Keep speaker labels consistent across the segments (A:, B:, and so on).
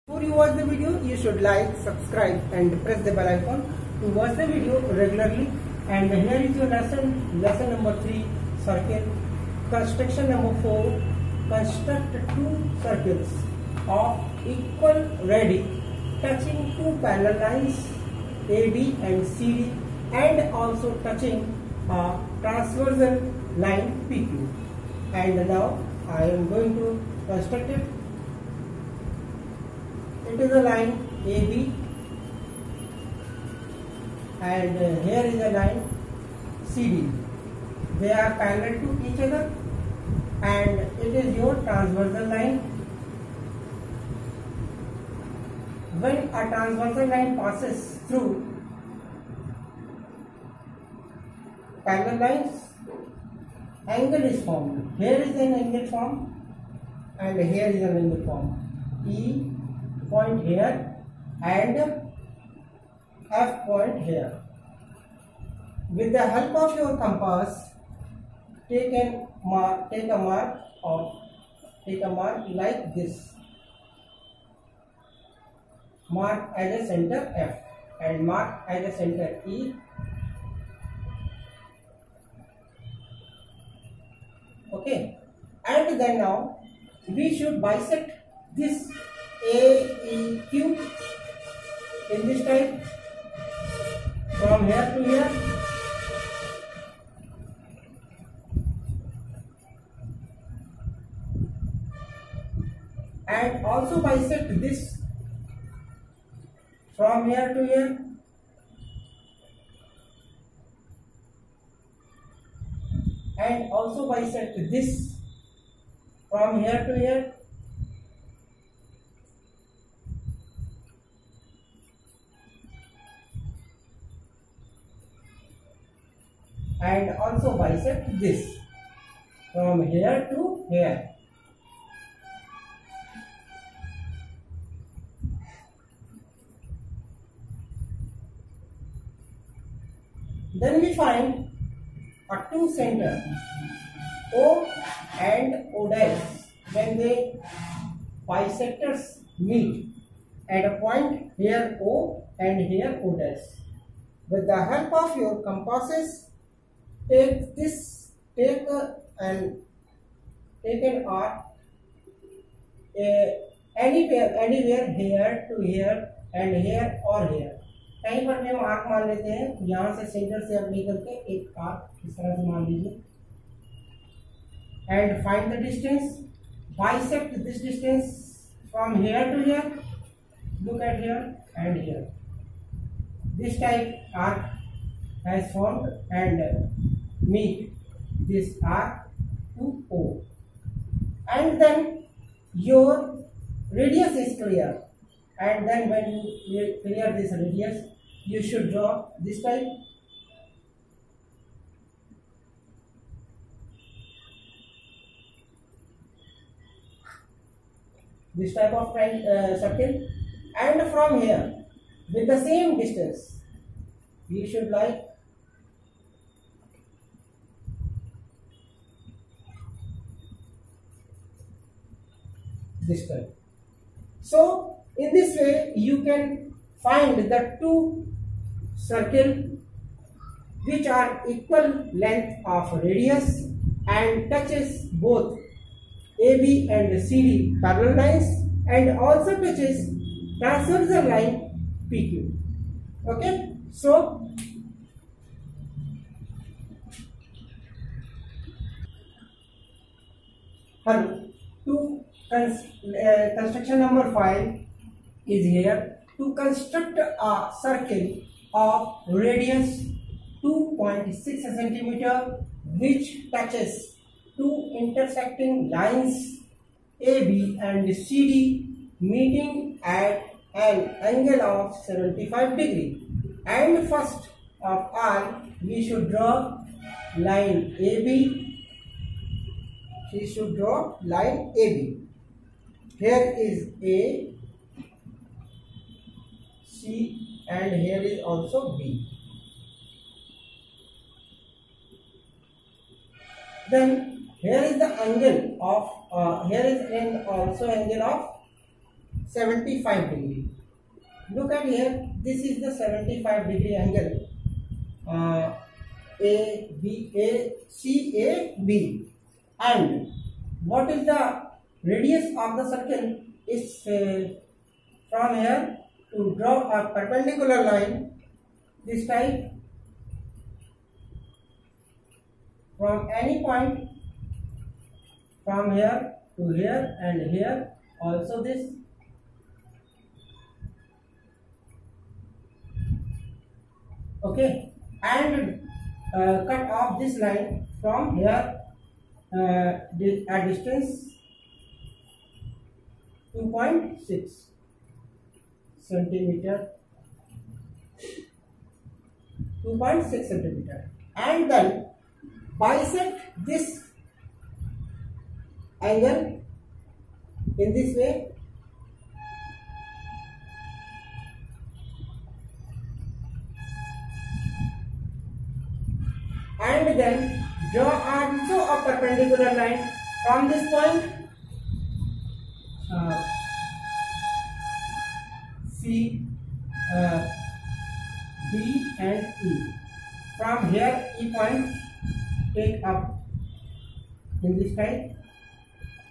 A: Before you watch the video, you should like, subscribe and press the bell icon to watch the video regularly. And here is your lesson number 3, circle. Construction number 4, construct two circles of equal radius touching two parallel lines AB and CD and also touching a transversal line PQ. And now I am going to construct it. It is a line AB and here is a line CD. They are parallel to each other and it is your transversal line. When a transversal line passes through parallel lines, angle is formed. Here is an angle formed and here is an angle formed. E point here and F point here. With the help of your compass, take a mark like this. Mark as a center F and mark as a center E. Okay, and then now we should bisect this AEQ in this type from here to here. And also bisect this from here to here. And also bisect this from here to here. And also bisect this from here to here. Then we find a two center O and O dash when they bisectors meet at a point here O and here O dash. With the help of your compasses, take an arc anywhere here to here and here or here. कहीं पर भी हम arc मान लेते हैं, यहाँ से centre से अब निकल के एक आर्क इस तरह से मान लीजिए. And find the distance. Bisect this distance from here to here. Look at here and here. This type arc has formed and meet this arc to O. And then your radius is clear. And then when you clear this radius, you should draw this type. This type of circle. And from here, with the same distance, you should like this type. So in this way, you can find the two circles which are equal length of radius and touches both AB and CD parallel lines and also touches transversal line PQ. Okay, so construction number 5 is here. To construct a circle of radius 2.6 cm which touches two intersecting lines AB and CD meeting at an angle of 75 degree. And first of all, we should draw line AB. We should draw line AB. Here is A, C, and here is also B. Then here is the angle of also angle of 75 degree. Look at here, this is the 75 degree angle. CAB, and what is the radius of the circle is from here to draw a perpendicular line this type from any point from here to here and here, also this. Okay, and cut off this line from here at distance 2.6 centimeter, 2.6 centimeter, and then bisect this angle in this way, and then draw also a perpendicular line from this point C, D and E. From here E point take up in this type.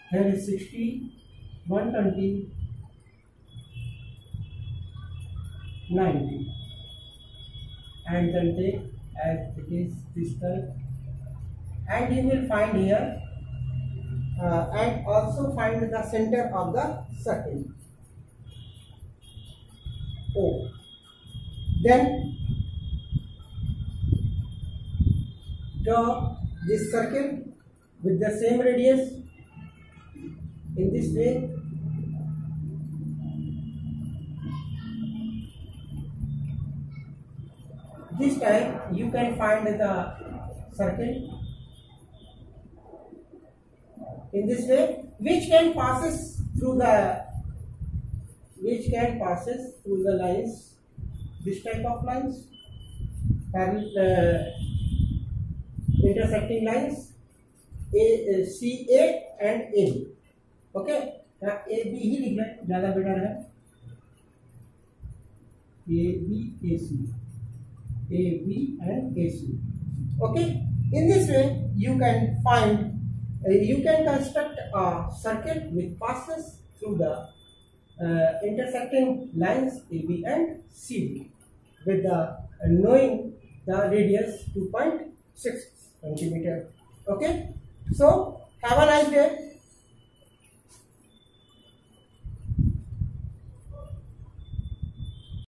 A: Here is 60, 120, 90, and then take as it is this type, and you will find here and also find the center of the circle O. Then draw this circle with the same radius in this way. This time you can find the circle in this way, which can passes through the lines, this type of lines, parallel intersecting lines, CA and AB. Okay, AB ही लिखना है, ज़्यादा better है. AB and AC. Okay, in this way you can find, you can construct a circle which passes through the intersecting lines AB and CD with the knowing the radius 2.6 centimeter. Okay, so have a nice day.